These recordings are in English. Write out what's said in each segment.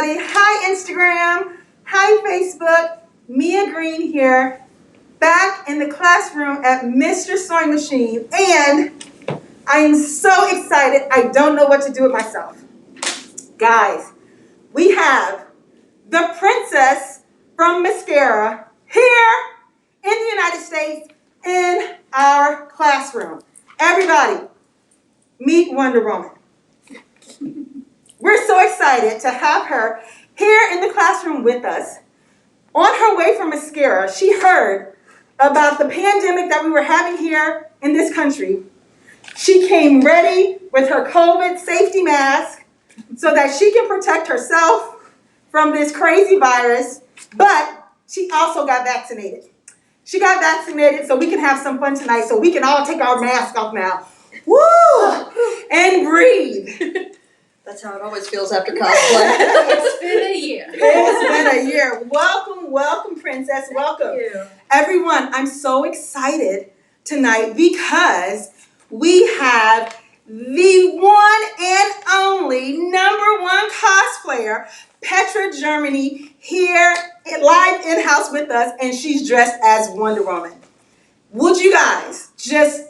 everybody. Hi, Instagram. Hi, Facebook. Mia Green here, back in the classroom at Mr. Sewing Machine, and I am so excited. I don't know what to do with myself. Guys, we have the princess from mascara here in the United States in our classroom. Everybody, meet Wonder Woman. We're so excited to have her here in the classroom with us. On her way from mascara, she heard about the pandemic that we were having here in this country. She came ready with her COVID safety mask so that she can protect herself from this crazy virus, but she also got vaccinated. She got vaccinated so we can have some fun tonight, so we can all take our mask off now. Woo! And breathe. That's how it always feels after cosplay. It's been a year. It's been a year. Welcome, welcome, princess. Welcome. Thank you. Everyone, I'm so excited tonight because we have the one and only #1 cosplayer, Petra Germany, here live in-house with us, and she's dressed as Wonder Woman. Would you guys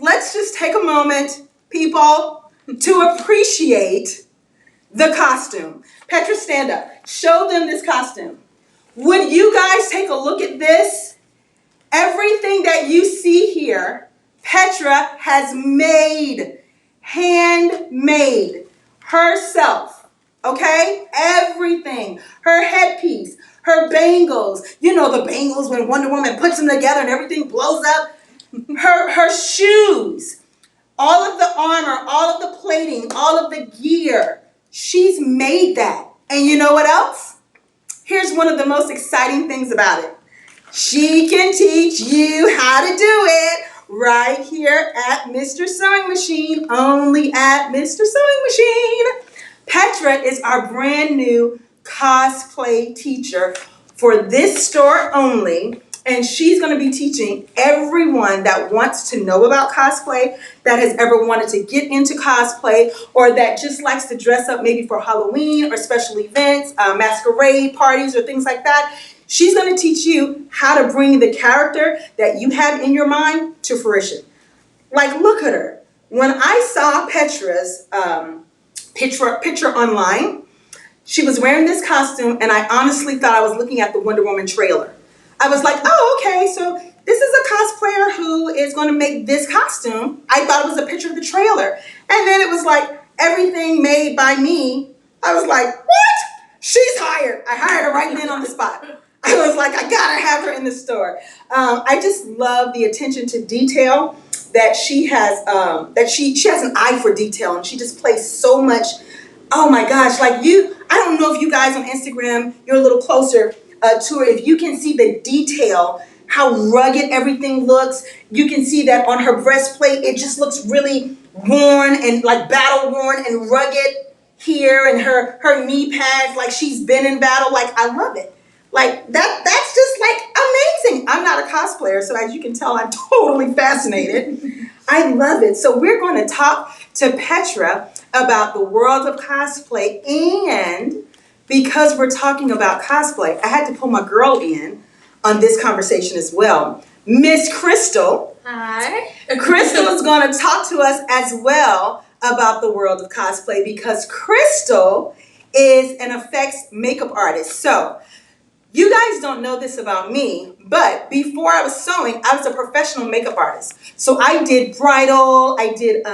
let's just take a moment, people, to appreciate the costume. Petra, stand up. Show them this costume. Would you guys take a look at this? Everything that you see here, Petra has made, handmade herself. Okay? Everything. Her headpiece, her bangles. You know the bangles when Wonder Woman puts them together and everything blows up. Her shoes, all of the armor, all of the plating, all of the gear. She's made that. And you know what else? Here's one of the most exciting things about it. She can teach you how to do it right here at Mr. Sewing Machine, only at Mr. Sewing Machine. Petra is our brand new cosplay teacher for this store only. And she's going to be teaching everyone that wants to know about cosplay, that has ever wanted to get into cosplay, or that just likes to dress up maybe for Halloween or special events, masquerade parties or things like that. She's going to teach you how to bring the character that you have in your mind to fruition. Like, look at her. When I saw Petra's picture online, she was wearing this costume, and I honestly thought I was looking at the Wonder Woman trailer. I was like, oh, okay, so this is a cosplayer who is going to make this costume. I thought it was a picture of the trailer. And then it was like everything made by me. I was like, what? She's hired. I hired her right then on the spot. I was like, I gotta have her in the store. I just love the attention to detail that she has, that she has an eye for detail, and she just plays so much. Oh my gosh, like I don't know if you guys on Instagram, you're a little closer to her, if you can see the detail, how rugged everything looks. You can see that on her breastplate, it just looks really worn and like battle worn and rugged here, and her knee pads, like she's been in battle. Like, I love it. Like that's just like amazing. I'm not a cosplayer, so as you can tell, I'm totally fascinated. I love it. So we're going to talk to Petra about the world of cosplay, and because we're talking about cosplay, I had to pull my girl in on this conversation as well. Miss Kristal. Hi. Kristal is going to talk to us as well about the world of cosplay, because Kristal is an effects makeup artist. So you guys don't know this about me, but before I was sewing, I was a professional makeup artist. So I did bridal, I did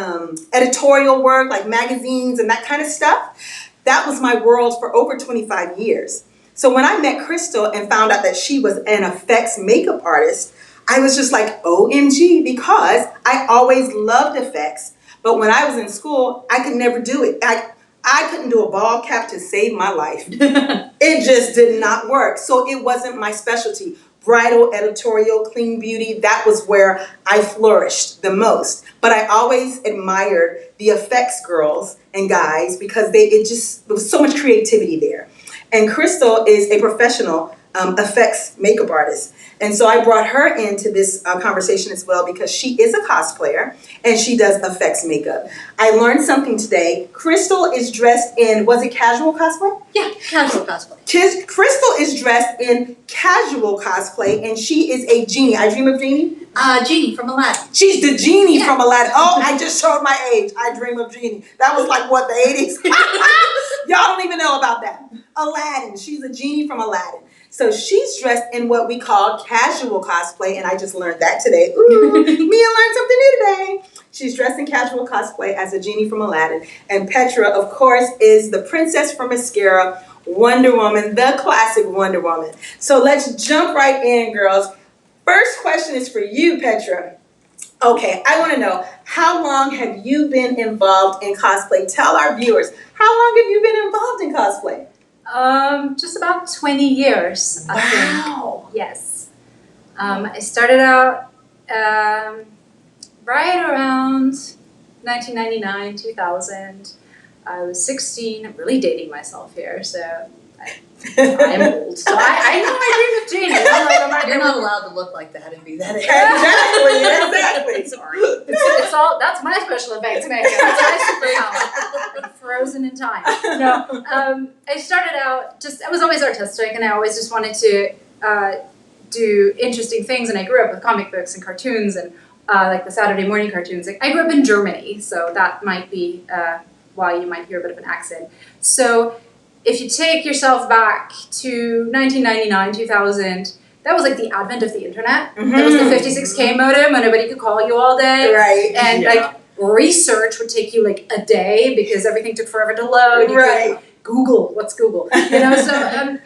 editorial work, like magazines and that kind of stuff. That was my world for over 25 years. So when I met Kristal and found out that she was an effects makeup artist, I was just like, OMG, because I always loved effects. But when I was in school, I could never do it. I couldn't do a ball cap to save my life. It just did not work. So it wasn't my specialty. Bridal, editorial, clean beauty, that was where I flourished the most. But I always admired the effects girls and guys because there was so much creativity there. And Kristal is a professional effects makeup artist. And so I brought her into this conversation as well because she is a cosplayer and she does effects makeup. I learned something today. Kristal is dressed in, was it casual cosplay? Yeah, casual cosplay. Kristal is dressed in casual cosplay and she is a genie. I dream of Genie? Genie from Aladdin. She's the genie Yeah. from Aladdin. Oh, I just showed my age. I dream of Genie. That was like, what, the 80s? Y'all don't even know about that. Aladdin. She's a genie from Aladdin. So she's dressed in what we call casual cosplay, and I just learned that today. Ooh, Mia learned something new today. She's dressed in casual cosplay as a genie from Aladdin. And Petra, of course, is the princess from Mascara, Wonder Woman, the classic Wonder Woman. So let's jump right in, girls. First question is for you, Petra. Okay, I want to know, how long have you been involved in cosplay? Tell our viewers, how long have you been involved in cosplay? Just about 20 years, I think. Wow. Yes. I started out right around 1999, 2000. I was 16. I'm really dating myself here, so I'm old. So I know I dream of Genie. You're not allowed to look like that and be that age. Exactly. Sorry. It's all, that's my special effects makeup. That's my superpower. Frozen in time. No, I started out I was always artistic and I always just wanted to do interesting things, and I grew up with comic books and cartoons and like the Saturday morning cartoons. Like, I grew up in Germany, so that might be why you might hear a bit of an accent. So if you take yourself back to 1999, 2000, that was like the advent of the internet. Mm-hmm. That was the 56K modem when nobody could call you all day. Right. And like research would take you like a day because everything took forever to load. You Right. could Google, what's Google? You know, so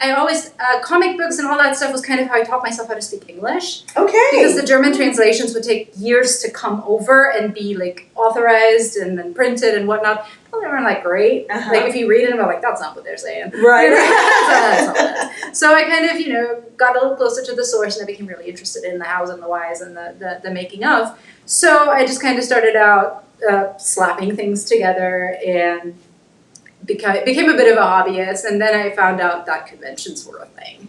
I always, comic books and all that stuff was kind of how I taught myself how to speak English. Okay. Because the German translations would take years to come over and be like authorized and then printed and whatnot. Well, they weren't like great. Uh-huh. Like if you read it, I'm like, that's not what they're saying. Right. That's not that. So I kind of, you know, got a little closer to the source and I became really interested in the hows and the whys and the making of. So I just kind of started out slapping things together and became a bit of a hobbyist, and then I found out that conventions were a thing.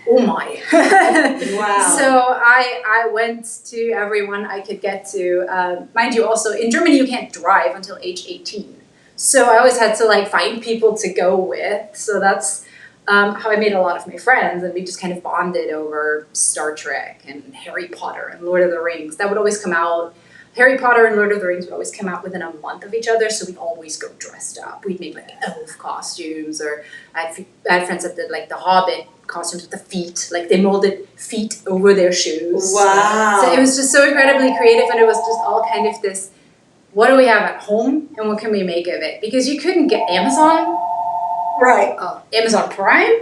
Oh my. Wow. So I went to everyone I could get to. Mind you, also, in Germany you can't drive until age 18. So I always had to like find people to go with. So that's how I made a lot of my friends, and we just kind of bonded over Star Trek and Harry Potter and Lord of the Rings. That would always come out. Harry Potter and Lord of the Rings would always come out within a month of each other, so we'd always go dressed up. We'd make like elf costumes, or I had friends that did like the Hobbit costumes with the feet, like they molded feet over their shoes. Wow. So it was just so incredibly creative, and it was just all kind of this, what do we have at home and what can we make of it? Because you couldn't get Amazon, Right. Amazon Prime.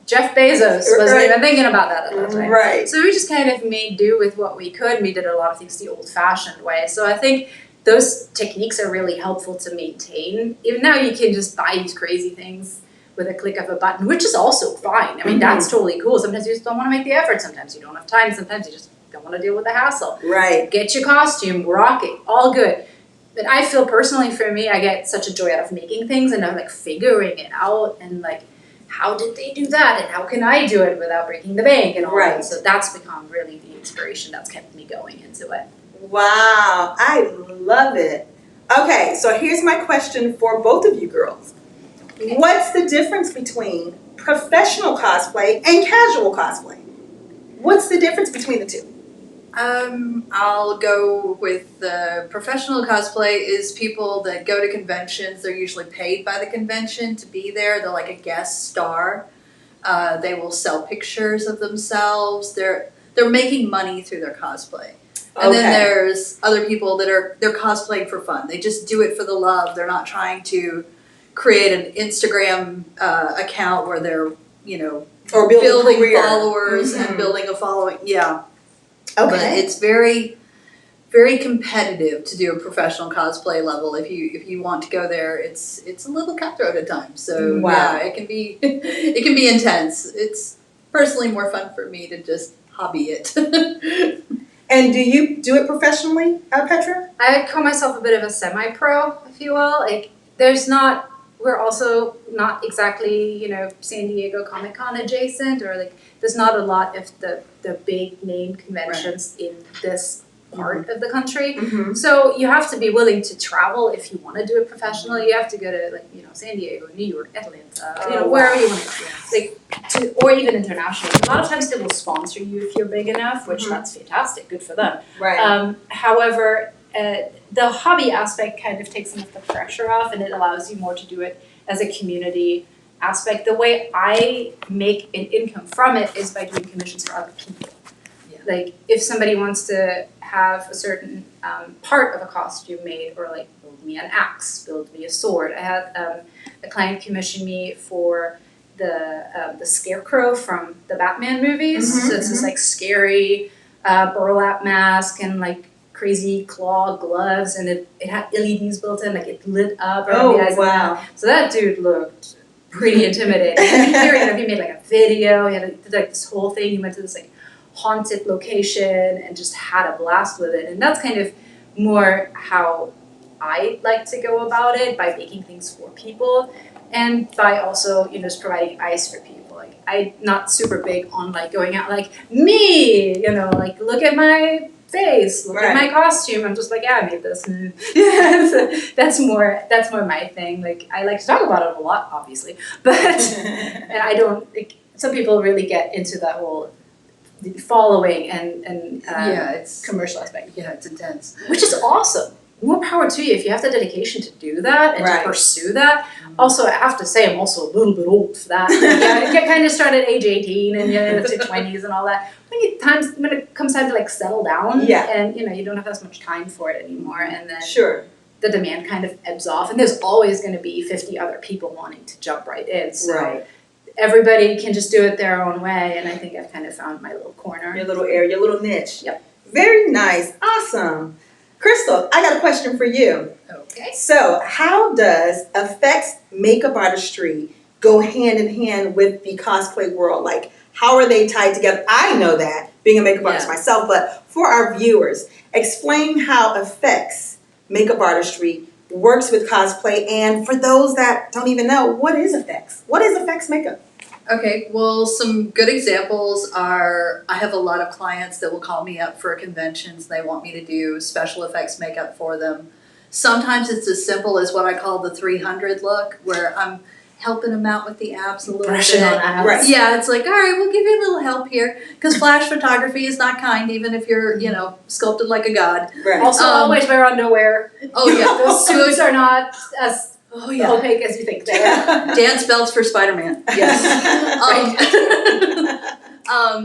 Jeff Bezos wasn't even thinking about that at that time. Right. So we just kind of made do with what we could. We did a lot of things the old-fashioned way. So I think those techniques are really helpful to maintain. Even now you can just buy these crazy things with a click of a button, which is also fine. I mean, that's totally cool. Sometimes you just don't want to make the effort. Sometimes you don't have time. Sometimes you just don't want to deal with the hassle. Right. Get your costume, rock it, all good. But I feel personally for me, I get such a joy out of making things and of like figuring it out and like, how did they do that? And how can I do it without breaking the bank and all that? So that's become really the inspiration that's kept me going into it. Wow. I love it. Okay, so here's my question for both of you girls. Okay. What's the difference between professional cosplay and casual cosplay? What's the difference between the two? I'll go with the professional cosplay is people that go to conventions. They're usually paid by the convention to be there. They're like a guest star. They will sell pictures of themselves. They're making money through their cosplay. And then there's other people that they're cosplaying for fun. They just do it for the love. They're not trying to create an Instagram account where they're, you know, Or building followers and building a following. Yeah. Okay. But it's very, very competitive to do a professional cosplay level. If you want to go there, it's a little cutthroat at times. So Wow. yeah, it can be intense. It's personally more fun for me to just hobby it. And do you do it professionally, Petra? I would call myself a bit of a semi-pro, if you will. Like, there's not we're also not exactly, San Diego Comic-Con adjacent, or like there's not a lot of the big name conventions in this part of the country. Mm-hmm. So you have to be willing to travel if you want to do it professionally. You have to go to San Diego, New York, Atlanta, wherever you want to go, or even internationally. A lot of times they will sponsor you if you're big enough, which that's fantastic, good for them. Right. However, the hobby aspect kind of takes some of the pressure off, and it allows you more to do it as a community aspect. The way I make an income from it is by doing commissions for other people. Like if somebody wants to have a certain part of a costume made, or like build me an axe, build me a sword. I had a client commission me for the scarecrow from the Batman movies. Mm-hmm, So it's this like scary burlap mask and like crazy claw gloves, and it had LEDs built in, like it lit up. Oh, wow. So that dude looked pretty intimidating. And he made like a video, he had did like this whole thing, he went to this like haunted location and just had a blast with it. And that's kind of more how I like to go about it, by making things for people and by also, just providing ice for people. Like I'm not super big on like going out like me, like look at my face, look at my costume. I'm just like, yeah, I made this. So that's more my thing. Like I like to talk about it a lot, obviously, but and I don't. Like, some people really get into that whole following and it's commercial aspect. Yeah, it's intense. Which is awesome. More power to you if you have the dedication to do that and to pursue that. Also, I have to say, I'm also a little bit old for that. I kind of started at age 18 and into 20s and all that. When it comes time to like settle down, and you don't have as much time for it anymore, and then the demand kind of ebbs off, and there's always going to be 50 other people wanting to jump right in. So everybody can just do it their own way, and I think I've kind of found my little corner. Your little area, your little niche. Yep. Very nice. Awesome. Kristal, I got a question for you. Okay. So how does effects makeup artistry go hand in hand with the cosplay world? Like, how are they tied together? I know that, being a makeup artist myself, but for our viewers, explain how effects makeup artistry works with cosplay, and for those that don't even know, what is effects? What is effects makeup? Okay, well, some good examples are, I have a lot of clients that will call me up for conventions. They want me to do special effects makeup for them. Sometimes it's as simple as what I call the 300 look, where I'm helping them out with the abs a little Brushing bit. on abs. Right. Yeah, it's like, all right, we'll give you a little help here, because flash photography is not kind, even if you're, sculpted like a god. Right. Also, always wear underwear. Oh yeah, Those suits are not as oh yeah, opaque as you think they are. dance belts for Spider-Man. Yes.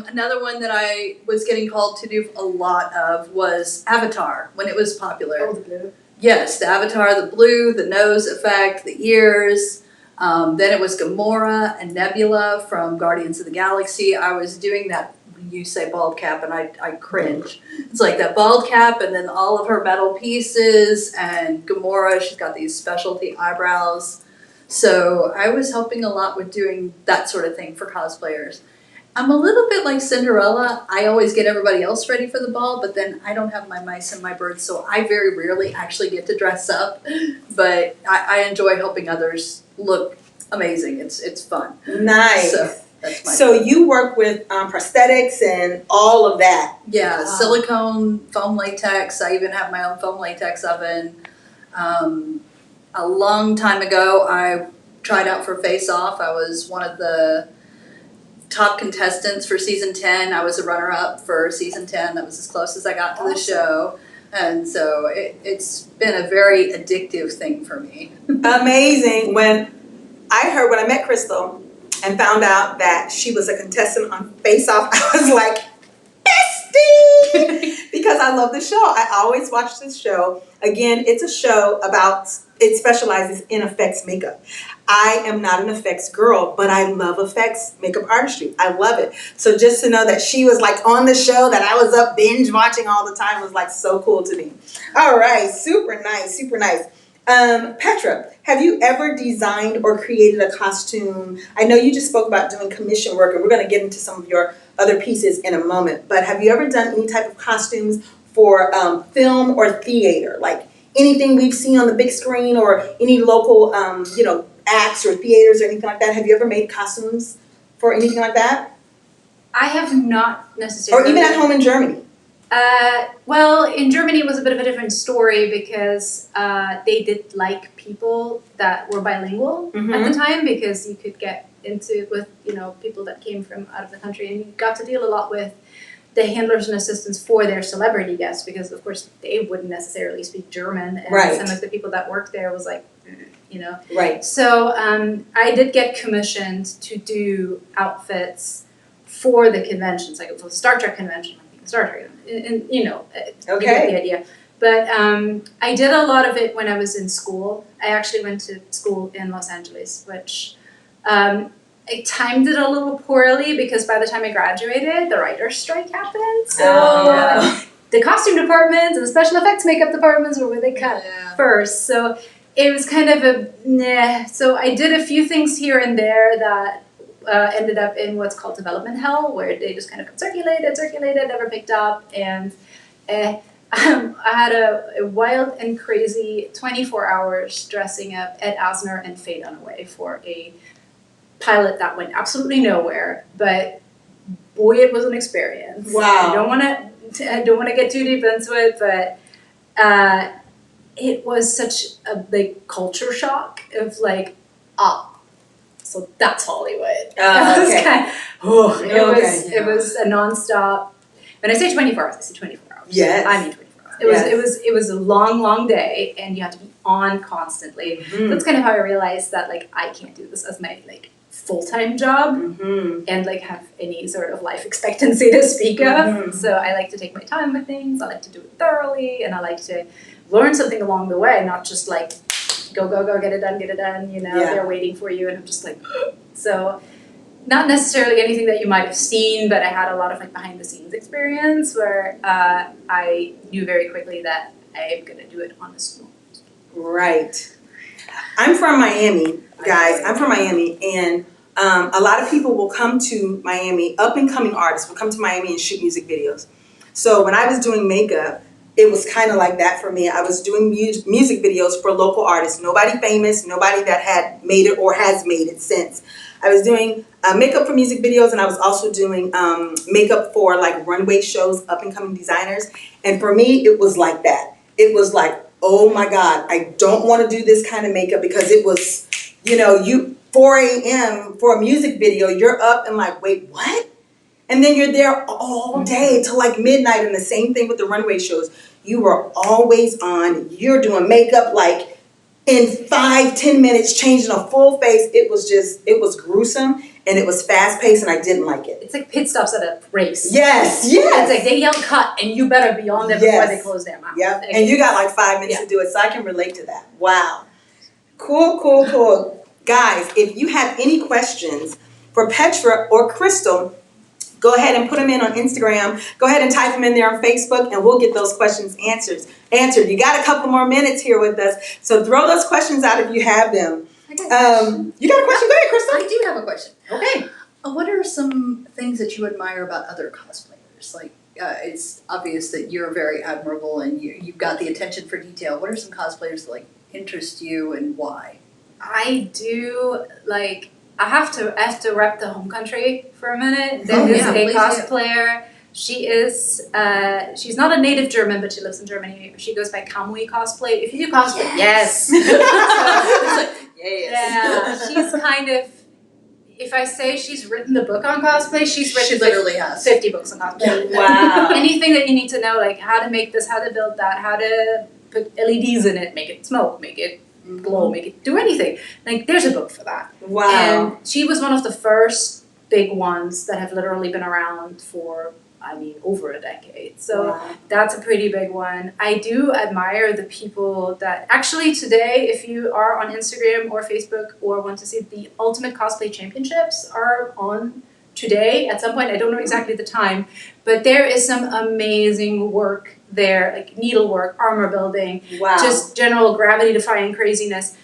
Another one that I was getting called to do a lot of was Avatar, when it was popular. Oh, the blue. Yes, the Avatar, the blue, the nose effect, the ears. Then it was Gamora and Nebula from Guardians of the Galaxy. I was doing that, you say bald cap, and I cringe. It's like that bald cap and then all of her metal pieces, and Gamora, she's got these specialty eyebrows. So I was helping a lot with doing that sort of thing for cosplayers. I'm a little bit like Cinderella. I always get everybody else ready for the ball, but then I don't have my mice and my birds, so I very rarely actually get to dress up. But I enjoy helping others look amazing. It's fun. Nice. So that's my So you work with prosthetics and all of that. Yeah, Wow. silicone, foam latex. I even have my own foam latex oven. A long time ago, I tried out for Face Off. I was one of the top contestants for season 10. I was a runner-up for season 10. That was as close as I got to the show. And so it's been a very addictive thing for me. Amazing. When I met Kristal and found out that she was a contestant on Face Off, I was like, bestie! Because I love the show. I always watch this show. Again, it's a show it specializes in effects makeup. I am not an effects girl, but I love effects makeup artistry. I love it. So just to know that she was like on the show, that I was up binge watching all the time, was like so cool to me. All right, super nice, super nice. Petra, have you ever designed or created a costume? I know you just spoke about doing commission work, and we're going to get into some of your other pieces in a moment, but have you ever done any type of costumes for film or theater? Like anything we've seen on the big screen, or any local, acts or theaters or anything like that? Have you ever made costumes for anything like that? I have not necessarily. Or even at home in Germany? Well, in Germany it was a bit of a different story because they did like people that were bilingual at the time, because you could get into with people that came from out of the country, and you got to deal a lot with the handlers and assistants for their celebrity guests, because of course they wouldn't necessarily speak German, and some of the people that worked there was like, Right. So I did get commissioned to do outfits for the conventions, like for the Star Trek convention, Star Trek, and you get the idea. But I did a lot of it when I was in school. I actually went to school in Los Angeles, which I timed it a little poorly because by the time I graduated, the writer's strike happened. So the costume departments and the special effects makeup departments were where they cut first. So it was kind of So I did a few things here and there that ended up in what's called development hell, where they just kind of circulated, never picked up, and I had a wild and crazy 24 hours dressing up Ed Asner and Faye Dunaway for a pilot that went absolutely nowhere, but boy, it was an experience. Wow. I don't want to get too deep into it, but it was such a big culture shock of like, so that's Hollywood. It was a nonstop. When I say 24 hours, I say 24 hours. Yes. I mean 24 hours. It was a long day, and you had to be on constantly. Mm-hmm. That's kind of how I realized that like I can't do this as my like full-time job and like have any sort of life expectancy to speak of. So I like to take my time with things. I like to do it thoroughly, and I like to learn something along the way, not just like go, get it done, they're waiting for you, and I'm just like, so not necessarily anything that you might have seen, but I had a lot of like behind the scenes experience where I knew very quickly that I'm going to do it on a small scale. Right. I'm from Miami, guys. I'm from Miami, and a lot of people will come to Miami, up and coming artists will come to Miami and shoot music videos. So when I was doing makeup, it was kind of like that for me. I was doing music videos for local artists, nobody famous, nobody that had made it or has made it since. I was doing makeup for music videos, and I was also doing makeup for like runway shows, up and coming designers. And for me, it was like that. It was like, oh my God, I don't want to do this kind of makeup, because it was, 4 a.m. for a music video, you're up and like, wait, what? And then you're there all day till like midnight, and the same thing with the runway shows. You were always on. You're doing makeup like in 5-10 minutes, changing a full face. It was gruesome, and it was fast paced, and I didn't like it. It's like pit stops at a race. Yes. It's like they yell cut, and you better be on there before they close their mouth. Yep. And you got like 5 minutes to do it, so I can relate to that. Wow. Cool. Guys, if you have any questions for Petra or Kristal, go ahead and put them in on Instagram. Go ahead and type them in there on Facebook, and we'll get those questions answered. You got a couple more minutes here with us, so throw those questions out if you have them. You got a question? Go ahead, Kristal. I do have a question. Okay. What are some things that you admire about other cosplayers? Like, it's obvious that you're very admirable and you've got the attention for detail. What are some cosplayers that like interest you, and why? I do like. I have to rep the home country for a minute. There is a cosplayer. She is, she's not a native German, but she lives in Germany. She goes by Kamui Cosplay. If you do cosplay, yes. Yeah, she's kind of, if I say she's written the book on cosplay, she's written literally has 50 books on cosplay. Wow. Anything that you need to know, like how to make this, how to build that, how to put LEDs in it, make it smoke, make it glow, make it do anything. Like there's a book for that. Wow. And she was one of the first big ones that have literally been around for, over a decade. So that's a pretty big one. I do admire the people that actually today, if you are on Instagram or Facebook or want to see the Ultimate Cosplay Championships are on today at some point. I don't know exactly the time, but there is some amazing work there, like needlework, armor building, just general gravity defying craziness.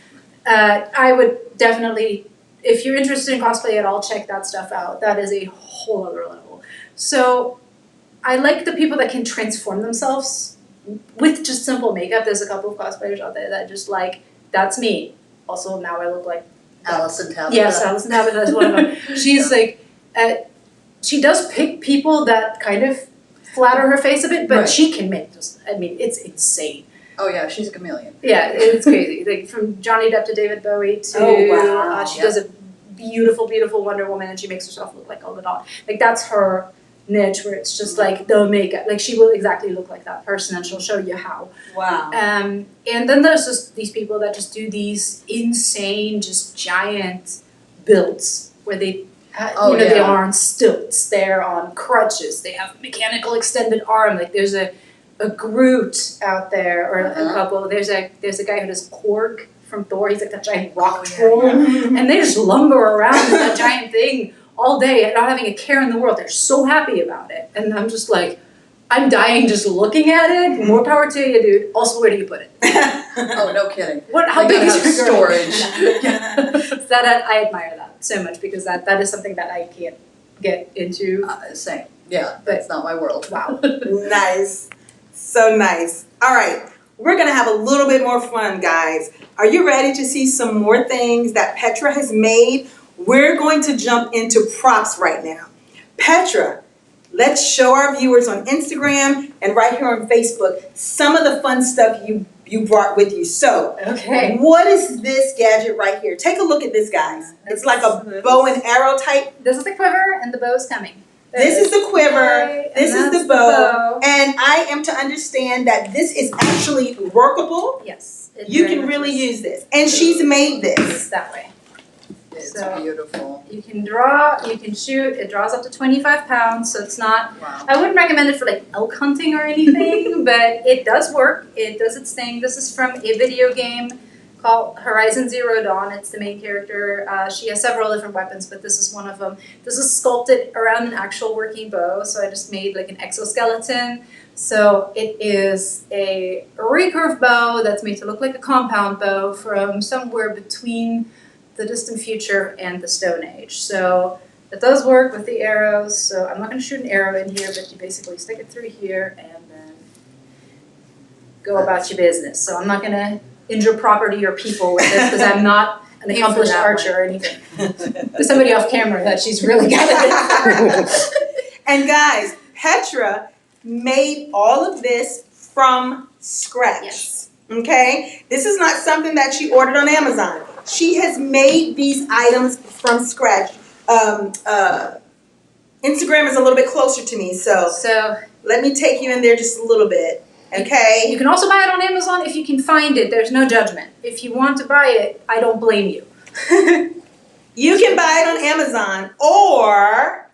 I would definitely, if you're interested in cosplay at all, check that stuff out. That is a whole other level. So I like the people that can transform themselves with just simple makeup. There's a couple of cosplayers out there that just like, that's me. Also, now I look like Alison Tabitha. Yes, Alison Tabitha is one of them. She's like, she does pick people that kind of flatter her face a bit, but Right. she can make just, I mean, it's insane. Oh yeah, she's a chameleon. Yeah, it's crazy. Like from Johnny Depp to David Bowie to, Oh, wow. she does a beautiful, beautiful Wonder Woman, and she makes herself look like Gal Gadot. Like that's her niche, where it's just like the makeup. Like she will exactly look like that person, and she'll show you how. Wow. And then there's just these people that just do these insane, just giant builds where they, they are on stilts, they're on crutches, they have mechanical extended arm. Like there's a Groot out there, or a couple. There's a guy who does Korg from Thor. He's like that giant rock troll, and they just lumber around with that giant thing all day and not having a care in the world. They're so happy about it, and I'm just like, I'm dying just looking at it. More power to you, dude. Also, where do you put it? Oh, no kidding. How big is your storage? That I admire that so much, because that is something that I can't get into. Same. Yeah, that's not my world. Wow. Nice. So nice. All right. We're going to have a little bit more fun, guys. Are you ready to see some more things that Petra has made? We're going to jump into props right now. Petra, let's show our viewers on Instagram and right here on Facebook some of the fun stuff you brought with you. So, Okay. What is this gadget right here? Take a look at this, guys. It's like a bow and arrow type. This is the quiver, and the bow's coming. This is the quiver, Right, this and is that's the bow, and I am to understand that this is actually workable. Yes. You can really use this. And she's made this. It's that way. It's So- beautiful. You can draw, you can shoot. It draws up to 25 pounds, so it's not, Wow. I wouldn't recommend it for like elk hunting or anything, but it does work. It does its thing. This is from a video game called Horizon Zero Dawn. It's the main character. She has several different weapons, but this is one of them. This is sculpted around an actual working bow, so I just made like an exoskeleton. So it is a recurve bow that's made to look like a compound bow from somewhere between the distant future and the Stone Age. So it does work with the arrows. So I'm not going to shoot an arrow in here, but you basically stick it through here and then go about your business. So I'm not going to injure property or people with this, because I'm not an accomplished archer or anything. There's somebody off camera that she's really good at it. And guys, Petra made all of this from scratch. Yes. Okay? This is not something that she ordered on Amazon. She has made these items from scratch. Instagram is a little bit closer to me, so let me take you in there just a little bit. Okay? You can also buy it on Amazon if you can find it. There's no judgment. If you want to buy it, I don't blame you. You can buy it on Amazon, or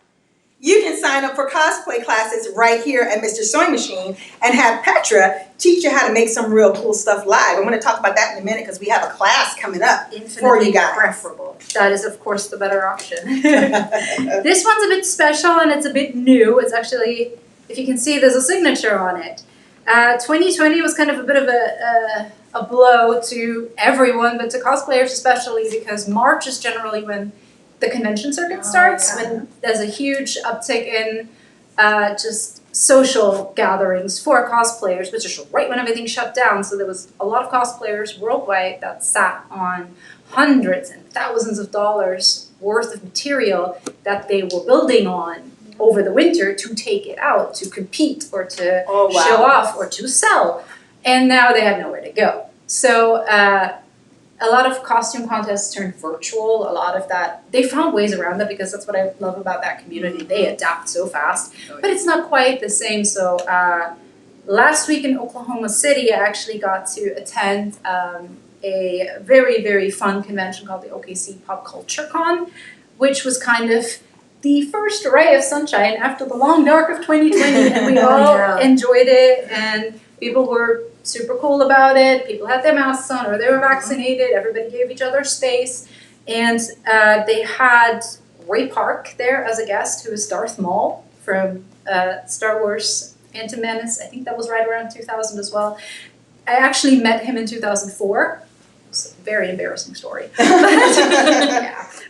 you can sign up for cosplay classes right here at Mr. Sewing Machine and have Petra teach you how to make some real cool stuff live. I'm going to talk about that in a minute, because we have a class coming up for Infinitely you guys. preferable. That is, of course, the better option. This one's a bit special and it's a bit new. It's actually, if you can see, there's a signature on it. 2020 was kind of a bit of a blow to everyone, but to cosplayers especially, because March is generally when the convention circuit starts, when there's a huge uptick in just social gatherings for cosplayers, which is right when everything shut down. So there was a lot of cosplayers worldwide that sat on hundreds and thousands of dollars worth of material that they were building on over the winter to take it out, to compete, or to show off, or to sell. And now they had nowhere to go. So a lot of costume contests turned virtual. A lot of that, they found ways around that, because that's what I love about that community. They adapt so fast, but it's not quite the same. So last week in Oklahoma City, I actually got to attend a very, very fun convention called the OKC Pop Culture Con, which was kind of the first ray of sunshine after the long dark of 2020, and we all enjoyed it, and people were super cool about it. People had their masks on, or they were vaccinated. Everybody gave each other space, and they had Ray Park there as a guest, who is Darth Maul from Star Wars Phantom Menace. I think that was right around 2000 as well. I actually met him in 2004. It's a very embarrassing story.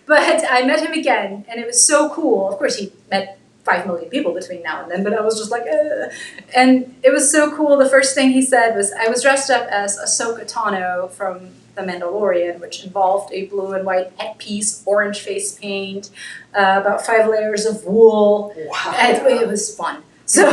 But I met him again, and it was so cool. Of course, he met 5 million people between now and then, but I was just like, and it was so cool. The first thing he said was, I was dressed up as Ahsoka Tano from The Mandalorian, which involved a blue and white headpiece, orange face paint, about 5 layers of wool. Wow. And it was fun. So,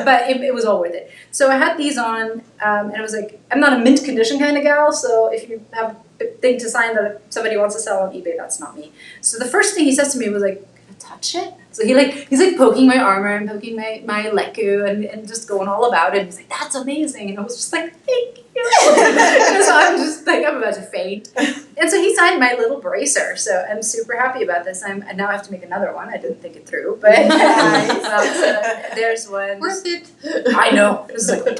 but it was all worth it. So I had these on, and I was like, I'm not a mint condition kind of gal, so if you have a thing to sign that somebody wants to sell on eBay, that's not me. So the first thing he says to me was like, "Can I touch it?" So he's like poking my armor and poking my leku and just going all about it. And he's like, "That's amazing." And I was just like, "Thank you." And so I'm just like, I'm about to faint. And so he signed my little bracer. So I'm super happy about this. And now I have to make another one. I didn't think it through, but so there's one. Worth it. I know. This is like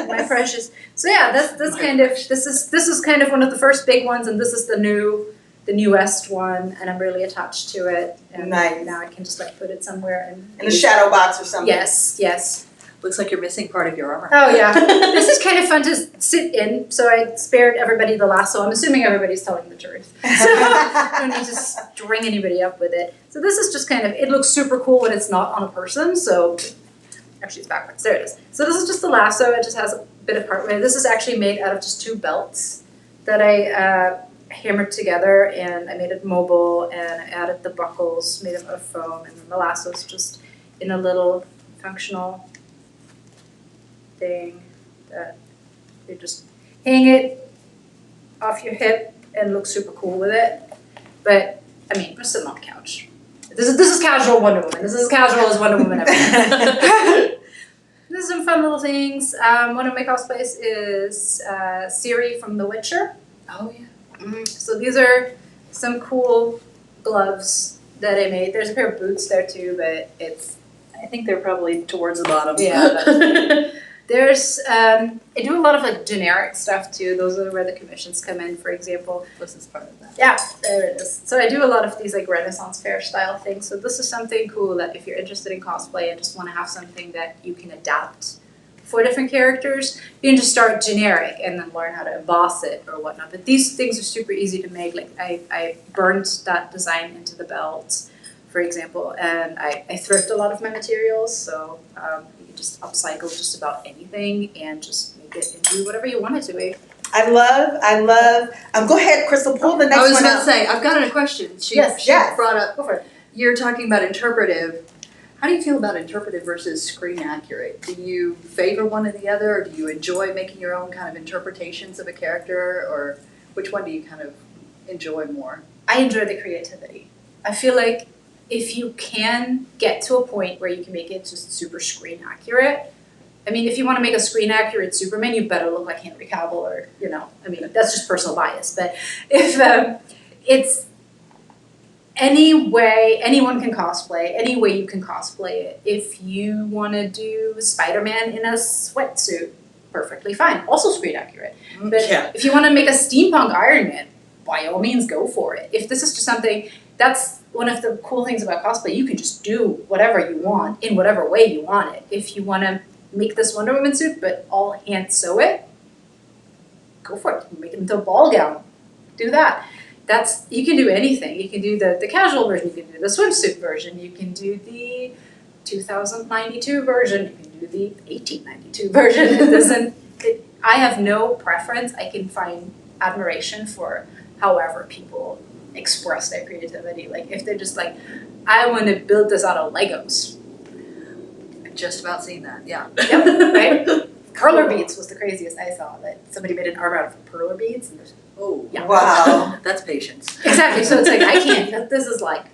my precious. So yeah, that's kind of this is kind of one of the first big ones, and this is the newest one, and I'm really attached to it. And nice. Now I can just like put it somewhere in the shadow box or something. Yes. Looks like you're missing part of your armor. Oh yeah. This is kind of fun to sit in, so I spared everybody the lasso. I'm assuming everybody's telling the truth. So I don't need to string anybody up with it. So this is just kind of, it looks super cool when it's not on a person, so actually it's backwards. There it is. So this is just the lasso. It just has a bit of part. This is actually made out of just 2 belts that I hammered together, and I made it mobile, and I added the buckles made out of foam, and then the lasso is just in a little functional thing that you just hang it off your hip and look super cool with it. But I mean, we're sitting on the couch. This is casual Wonder Woman. This is as casual as Wonder Woman ever. This is some fun little things. One of my cosplays is Ciri from The Witcher. Oh yeah. So these are some cool gloves that I made. There's a pair of boots there too, but I think they're probably towards the bottom. yeah. There's I do a lot of like generic stuff too. Those are where the commissions come in, for example. This is part of that. Yeah, there it is. So I do a lot of these like Renaissance fair style things. So this is something cool that if you're interested in cosplay and just want to have something that you can adapt for different characters, you can just start generic and then learn how to emboss it or whatnot. But these things are super easy to make. Like I burned that design into the belt, for example, and I thrift a lot of my materials. So you can just upcycle just about anything and just make it into whatever you want it to be. I love. Go ahead, Kristal. Pull the next one. I was about out. to say, I've got a question. She brought up. Go for it. You're talking about interpretive. How do you feel about interpretive versus screen accurate? Do you favor one or the other, or do you enjoy making your own kind of interpretations of a character, or which one do you kind of enjoy more? I enjoy the creativity. I feel like if you can get to a point where you can make it just super screen accurate, I mean, if you want to make a screen accurate Superman, you better look like Henry Cavill, or, I mean, that's just personal bias. But if it's any way, anyone can cosplay, any way you can cosplay it. If you want to do Spider-Man in a sweatsuit, perfectly fine. Also screen accurate. But if you want to make a steampunk Iron Man, by all means, go for it. If this is just something, that's one of the cool things about cosplay. You can just do whatever you want in whatever way you want it. If you want to make this Wonder Woman suit, but all hand sew it, go for it. Make it into a ball gown. Do that. You can do anything. You can do the casual version, you can do the swimsuit version, you can do the 2092 version, you can do the 1892 version. I have no preference. I can find admiration for however people express their creativity. Like if they're just like, I want to build this out of Legos. I've just about seen that, yeah. Yep, right? Perler beads was the craziest I saw. That somebody made an armor out of perler beads. And yeah. Wow. That's patience. Exactly. So it's like, I can't. This is like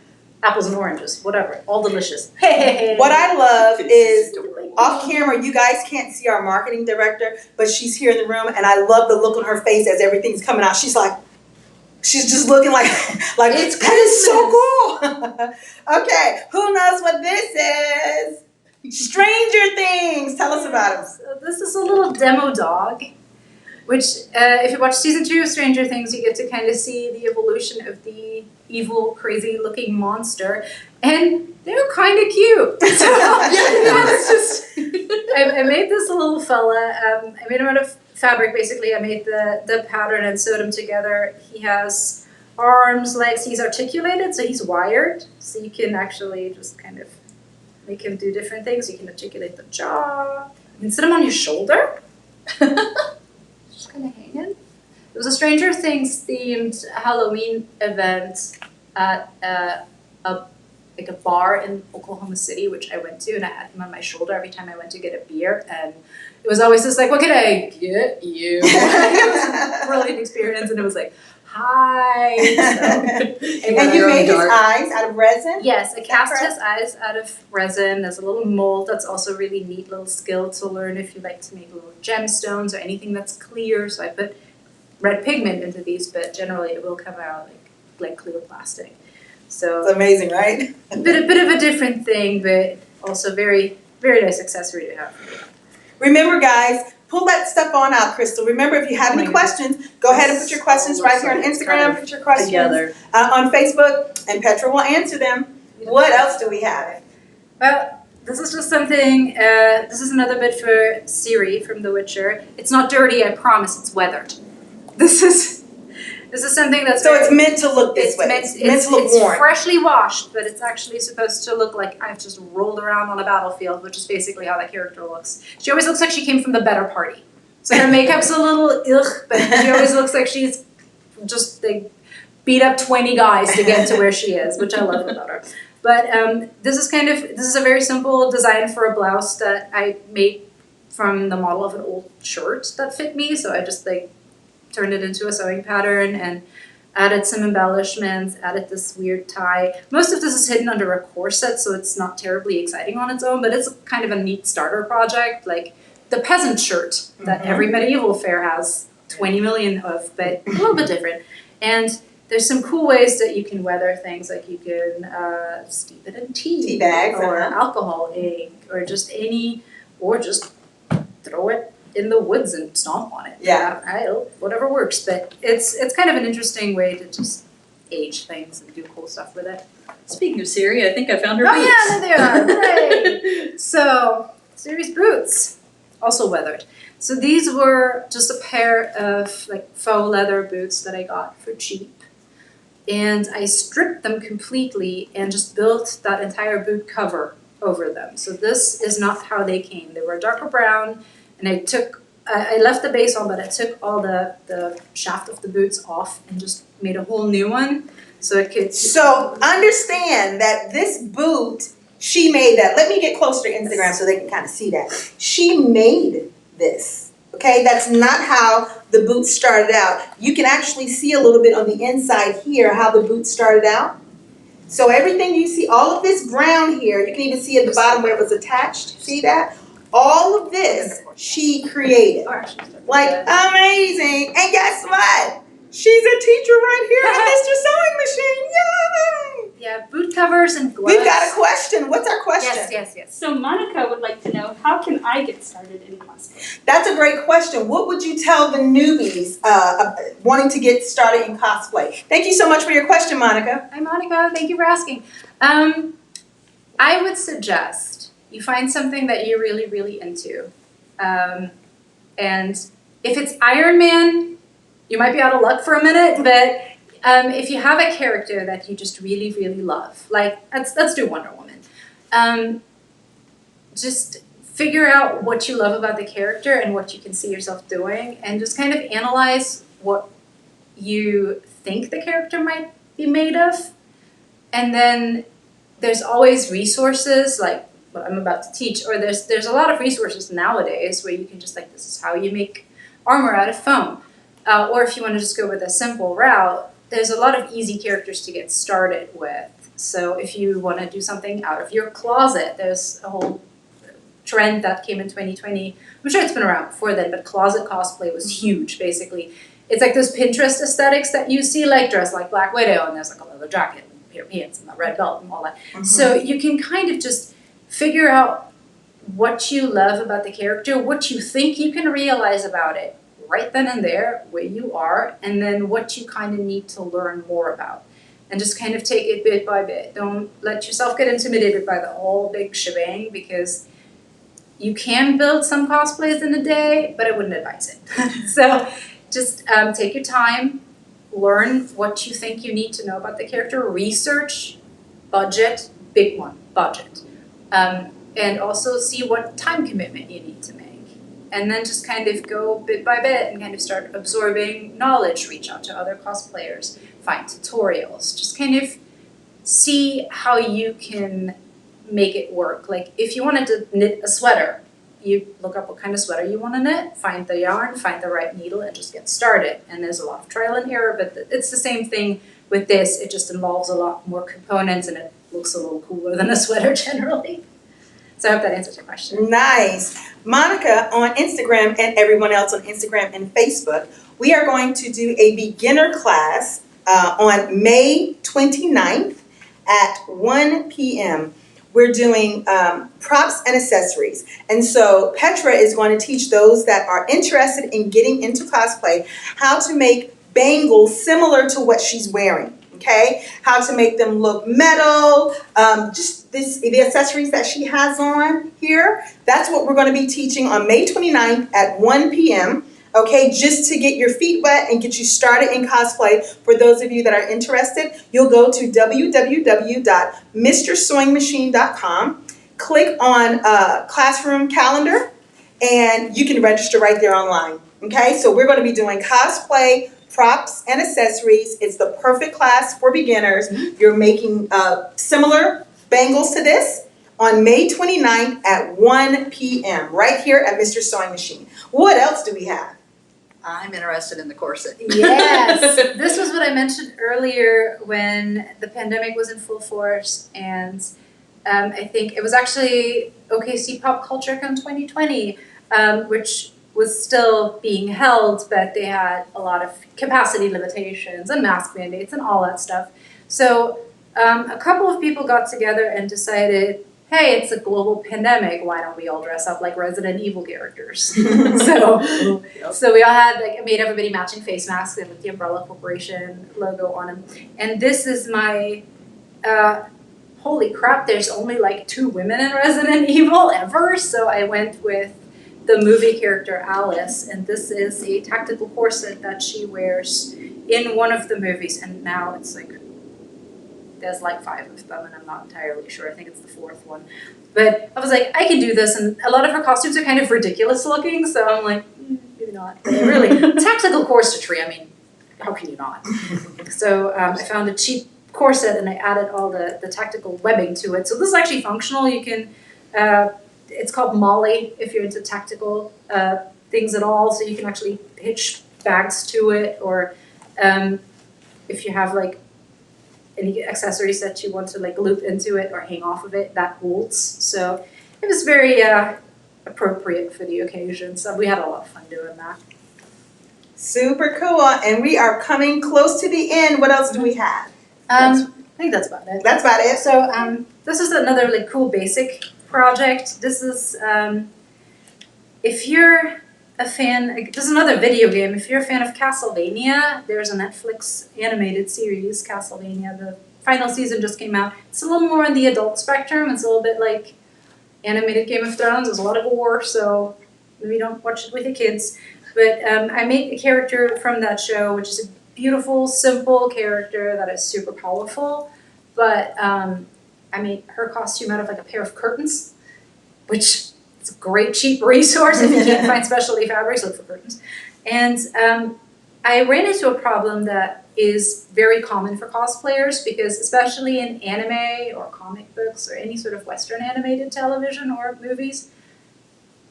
apples and oranges, whatever. All delicious. What I love is off camera, you guys can't see our marketing director, but she's here in the room, and I love the look on her face as everything's coming out. She's just looking like It's that is so cool. Okay, who knows what this is? Stranger Things. Tell us about it. So this is a little demo dog, which if you watch season 2 of Stranger Things, you get to kind of see the evolution of the evil, crazy-looking monster, and they're kind of cute. So it's just, I made this little fella. I made him out of fabric, basically. I made the pattern and sewed him together. He has arms, legs. He's articulated, so he's wired, so you can actually just kind of They can do different things. You can articulate the jaw. You can sit them on your shoulder. Just kind of hanging. There was a Stranger Things themed Halloween event at a bar in Oklahoma City, which I went to, and I had him on my shoulder every time I went to get a beer, and it was always just like, what can I get you? It was a brilliant experience, and it was like, hi. So, and you made his eyes out of resin? Yes, I cast his eyes out of resin. There's a little mold that's also really neat little skill to learn if you like to make little gemstones or anything that's clear. So I put red pigment into these, but generally it will come out like clear plastic. So it's amazing, right? A bit of a different thing, but also very, very nice accessory to have. Remember, guys, pull that stuff on out, Kristal. Remember, if you have any questions, go ahead and put your questions right here on Instagram. Put your questions on Facebook, and Petra will answer them. What else do we have? Well, this is just something. This is another bit for Ciri from The Witcher. It's not dirty, I promise. It's weathered. This is something that's so it's meant to look this way. It's meant to look worn. It's freshly washed, but it's actually supposed to look like I've just rolled around on a battlefield, which is basically how that character looks. She always looks like she came from the better party. So her makeup's a little ugh, but she always looks like she's just beat up 20 guys to get to where she is, which I love about her. But this is a very simple design for a blouse that I made from the model of an old shirt that fit me. So I just turned it into a sewing pattern and added some embellishments, added this weird tie. Most of this is hidden under a corset, so it's not terribly exciting on its own, but it's kind of a neat starter project, like the peasant shirt that every medieval fair has 20 million of, but a little bit different. And there's some cool ways that you can weather things, like you can steep it in tea bags, or alcohol ink, or just throw it in the woods and stomp on it. Whatever works. But it's kind of an interesting way to just age things and do cool stuff with it. Speaking of Ciri, I think I found her boots. Oh yeah, there they are. Hooray! So, Ciri's boots, also weathered. So these were just a pair of faux leather boots that I got for cheap. And I stripped them completely and just built that entire boot cover over them. So this is not how they came. They were darker brown. And I left the base on, but I took all the shaft of the boots off and just made a whole new one. So it could... So understand that this boot, she made that. Let me get closer to Instagram so they can kind of see that. She made this, okay? That's not how the boot started out. You can actually see a little bit on the inside here how the boot started out. So everything you see, all of this brown here, you can even see at the bottom where it was attached. See that? All of this she created. Amazing. And guess what? She's a teacher right here at Mr. Sewing Machine. Yay! Yeah, boot covers and gloves. We've got a question. What's our question? Yes. So Monica would like to know, how can I get started in cosplay? That's a great question. What would you tell the newbies wanting to get started in cosplay? Thank you so much for your question, Monica. Hi, Monica. Thank you for asking. I would suggest you find something that you're really, really into. And if it's Iron Man, you might be out of luck for a minute, but if you have a character that you just really, really love, let's do Wonder Woman. Just figure out what you love about the character and what you can see yourself doing, and just kind of analyze what you think the character might be made of. And then there's always resources like what I'm about to teach, or there's a lot of resources nowadays where you can just this is how you make armor out of foam. Or if you want to just go with a simple route, there's a lot of easy characters to get started with. So if you want to do something out of your closet, there's a whole trend that came in 2020. I'm sure it's been around before then, but closet cosplay was huge, basically. It's like those Pinterest aesthetics that you see, dress like Black Widow, and there's a leather jacket, and a pair of pants, and a red belt, and all that. Mm-hmm. So you can kind of just figure out what you love about the character, what you think you can realize about it right then and there, where you are, and then what you kind of need to learn more about. And just kind of take it bit by bit. Don't let yourself get intimidated by the whole big shebang, because you can build some cosplays in a day, but I wouldn't advise it. So just take your time, learn what you think you need to know about the character, research, budget, big one, budget. and also see what time commitment you need to make. And then just kind of go bit by bit and kind of start absorbing knowledge, reach out to other cosplayers, find tutorials, just kind of see how you can make it work. Like if you wanted to knit a sweater, you look up what kind of sweater you want to knit, find the yarn, find the right needle, and just get started. And there's a lot of trial and error, but it's the same thing with this. It just involves a lot more components and it looks a little cooler than a sweater generally. So I hope that answers your question. Nice. Monica on Instagram and everyone else on Instagram and Facebook, we are going to do a beginner class on May 29th at 1 p.m. We're doing props and accessories. And so Petra is going to teach those that are interested in getting into cosplay how to make bangles similar to what she's wearing. Okay, how to make them look metal, just the accessories that she has on here. That's what we're going to be teaching on May 29th at 1 p.m. Okay, just to get your feet wet and get you started in cosplay. For those of you that are interested, you'll go to www.mrsewingmachine.com, click on classroom calendar, and you can register right there online. Okay, so we're going to be doing cosplay, props, and accessories. It's the perfect class for beginners. You're making similar bangles to this on May 29th at 1 p.m. right here at Mr. Sewing Machine. What else do we have? I'm interested in the corset. Yes, this was what I mentioned earlier when the pandemic was in full force, and I think it was actually OKC Pop Culture Con 2020, which was still being held, but they had a lot of capacity limitations and mask mandates and all that stuff. So a couple of people got together and decided, hey, it's a global pandemic, why don't we all dress up like Resident Evil characters? so we all had, like, I made everybody matching face masks and with the Umbrella Corporation logo on them. And this is my, holy crap, there's only like 2 women in Resident Evil ever, so I went with the movie character Alice, and this is a tactical corset that she wears in one of the movies, and now it's like, there's like 5 of them, and I'm not entirely sure, I think it's the 4th one. But I was like, I can do this, and a lot of her costumes are kind of ridiculous looking, so I'm like, maybe not. But really, tactical corsetry, I mean, how can you not? So I found a cheap corset, and I added all the tactical webbing to it. So this is actually functional. You can, it's called Molly if you're into tactical things at all. So you can actually hitch bags to it, or if you have like any accessories that you want to like loop into it or hang off of it, that holds. So it was very appropriate for the occasion. So we had a lot of fun doing that. Super cool. And we are coming close to the end. What else do we have? I think that's about it. That's about it. So this is another like cool basic project. This is if you're a fan, this is another video game. If you're a fan of Castlevania, there's a Netflix animated series, Castlevania. The final season just came out. It's a little more on the adult spectrum. It's a little bit like animated Game of Thrones. There's a lot of war, so maybe don't watch it with your kids. But I made a character from that show, which is a beautiful, simple character that is super powerful. But I made her costume out of like a pair of curtains, which is a great cheap resource if you can't find specialty fabrics, look for curtains. And I ran into a problem that is very common for cosplayers, because especially in anime or comic books or any sort of Western animated television or movies,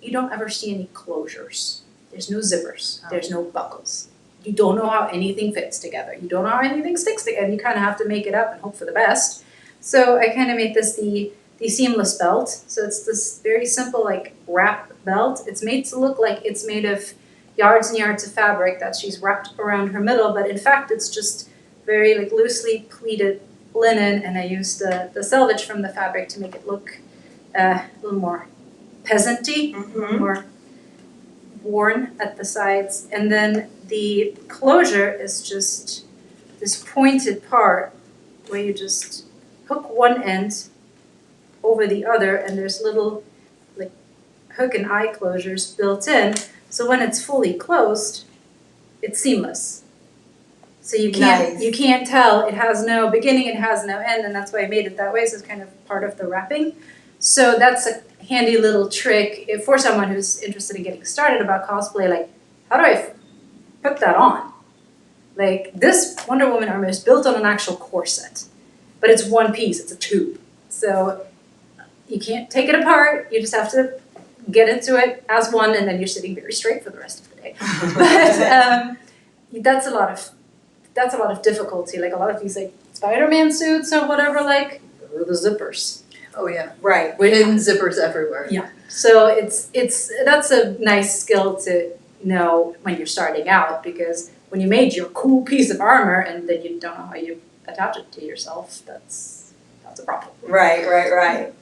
you don't ever see any closures. There's no zippers. There's no buckles. You don't know how anything fits together. You don't know how anything sticks together. You kind of have to make it up and hope for the best. So I kind of made this the seamless belt. So it's this very simple like wrap belt. It's made to look like it's made of yards and yards of fabric that she's wrapped around her middle, but in fact it's just very like loosely pleated linen, and I used the selvage from the fabric to make it look a little more peasant-y, more worn at the sides. And then the closure is just this pointed part where you just hook one end over the other, and there's little like hook and eye closures built in. So when it's fully closed, it's seamless. So you can't tell, it has no beginning, it has no end, and that's why I made it that way. So it's kind of part of the wrapping. So that's a handy little trick for someone who's interested in getting started about cosplay. Like, how do I put that on? Like, this Wonder Woman armor is built on an actual corset, but it's one piece, it's a tube. So you can't take it apart, you just have to get into it as one, and then you're sitting very straight for the rest of the day. But that's a lot of difficulty. Like a lot of these like Spider-Man suits or whatever, like the zippers. Oh yeah. Right. With hidden zippers everywhere. Yeah. So that's a nice skill to know when you're starting out, because when you made your cool piece of armor and then you don't know how you attach it to yourself, that's a problem. Right.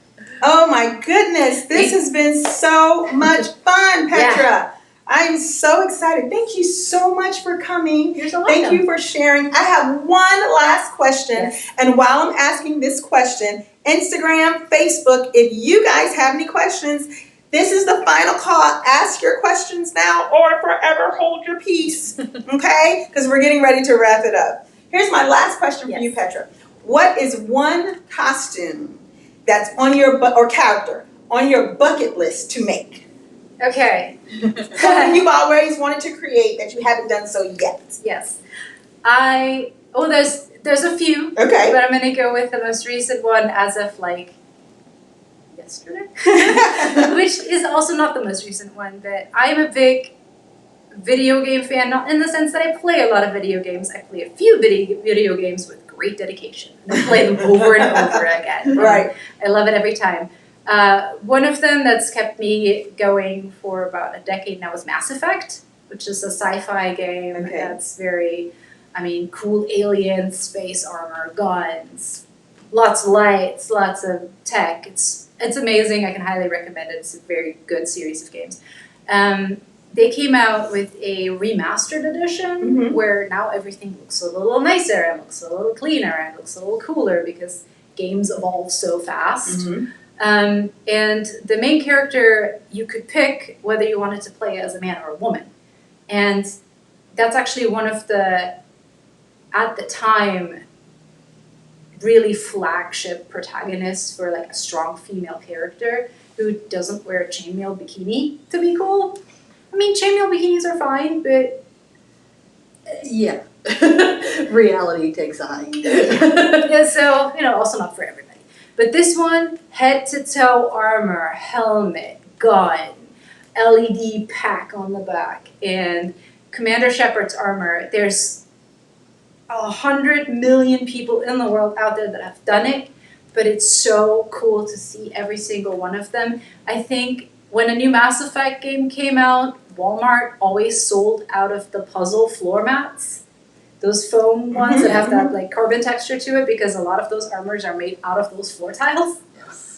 Oh my goodness, this has been so much fun, Petra. Yeah. I'm so excited. Thank you so much for coming. You're so welcome. Thank you for sharing. I have one last question. Yes. And while I'm asking this question, Instagram, Facebook, if you guys have any questions, this is the final call. Ask your questions now or forever hold your peace. Okay? Because we're getting ready to wrap it up. Here's my last question for you, Petra. What is one costume that's on your or character on your bucket list to make? Okay. Something you've always wanted to create that you haven't done so yet. Yes. There's a few. Okay. But I'm gonna go with the most recent one as of like yesterday. Which is also not the most recent one, but I'm a big video game fan, not in the sense that I play a lot of video games. I play a few video games with great dedication. And I play them over and over again. Right. I love it every time. One of them that's kept me going for about a decade now is Mass Effect, which is a sci-fi game that's very, cool aliens, space armor, guns, lots of lights, lots of tech. It's amazing. I can highly recommend it. It's a very good series of games. They came out with a remastered edition where now everything looks a little nicer and looks a little cleaner and looks a little cooler because games evolve so fast. And the main character, you could pick whether you wanted to play as a man or a woman. And that's actually one of the, at the time, really flagship protagonists for like a strong female character who doesn't wear a chainmail bikini to be cool. Chainmail bikinis are fine, but... Yeah. Reality takes a hike. Yeah, so, also not for everybody. But this one, head-to-toe armor, helmet, gun, LED pack on the back, and Commander Shepard's armor. There's 100 million people in the world out there that have done it, but it's so cool to see every single one of them. I think when a new Mass Effect game came out, Walmart always sold out of the puzzle floor mats. Those foam ones that have that like carbon texture to it, because a lot of those armors are made out of those floor tiles.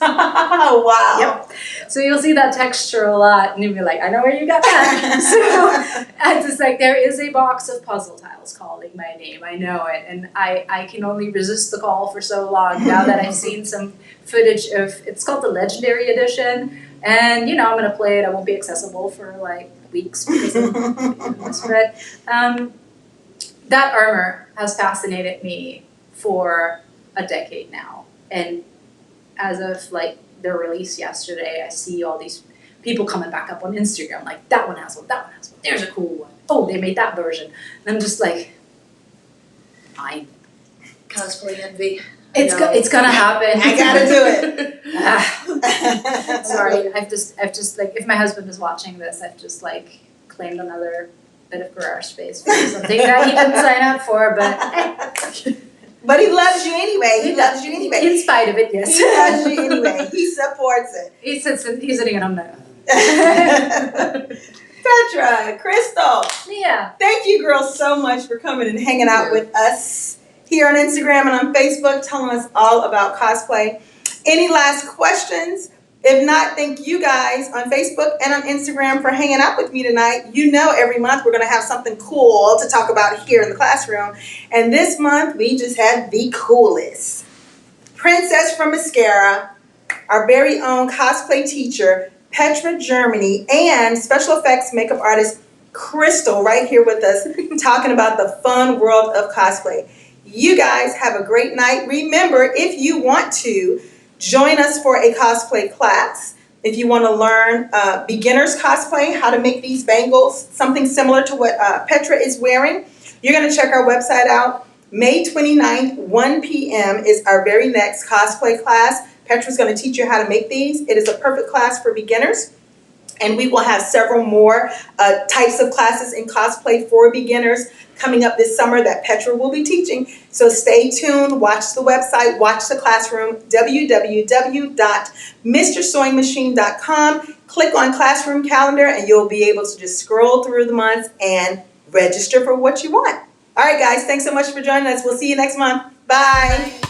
Oh, wow. Yep. So you'll see that texture a lot, and you'll be like, I know where you got that. So it's just like, there is a box of puzzle tiles calling my name. I know it. And I can only resist the call for so long now that I've seen some footage of, it's called the Legendary Edition. And, I'm going to play it. I won't be accessible for like weeks because of this. But that armor has fascinated me for a decade now. And as of like the release yesterday, I see all these people coming back up on Instagram, like that one has one, there's a cool one. Oh, they made that version. And I'm just like, fine. Cosplay envy. It's gonna happen. I gotta do it. Sorry, I've just like, if my husband is watching this, I've just like claimed another bit of garage space for something that he didn't sign up for, but But he loves you anyway. He loves you anyway. In spite of it, yes. He loves you anyway. He supports it. He's sitting at home now. Petra, Kristal. Yeah. Thank you, girls, so much for coming and hanging out with us here on Instagram and on Facebook, telling us all about cosplay. Any last questions? If not, thank you guys on Facebook and on Instagram for hanging out with me tonight. Every month we're going to have something cool to talk about here in the classroom. And this month we just had the coolest. Princess from Mascara, our very own cosplay teacher, Petra Germany, and special effects makeup artist Kristal right here with us talking about the fun world of cosplay. You guys have a great night. Remember, if you want to, Join us for a cosplay class. If you want to learn beginner's cosplay, how to make these bangles, something similar to what Petra is wearing, you're going to check our website out. May 29th, 1 p.m. is our very next cosplay class. Petra's going to teach you how to make these. It is a perfect class for beginners. And we will have several more types of classes in cosplay for beginners coming up this summer that Petra will be teaching. So stay tuned, watch the website, watch the classroom, www.mrsewingmachine.com. Click on classroom calendar and you'll be able to just scroll through the months and register for what you want. All right, guys, thanks so much for joining us. We'll see you next month. Bye.